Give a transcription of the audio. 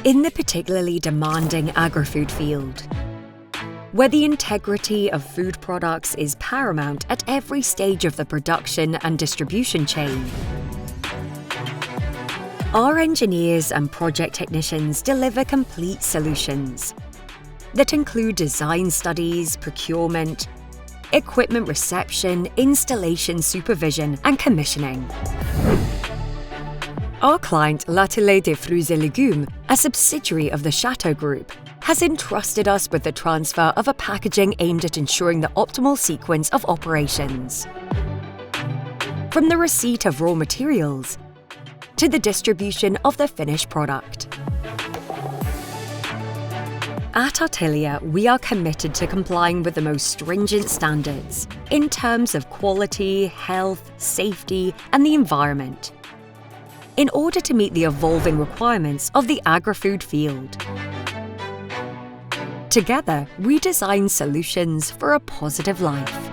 In the particularly demanding agri-food field, where the integrity of food products is paramount at every stage of the production and distribution chain, our engineers and project technicians deliver complete solutions that include design studies, procurement, equipment reception, installation supervision, and commissioning. Our client, L'Atelier des Fruits et Légumes, a subsidiary of the CHATO Group, has entrusted us with the transfer of a packaging aimed at ensuring the optimal sequence of operations. From the receipt of raw materials to the distribution of the finished product. At Artelia, we are committed to complying with the most stringent standards in terms of quality, health, safety, and the environment, in order to meet the evolving requirements of the agri-food field. Together, we design solutions for a positive life.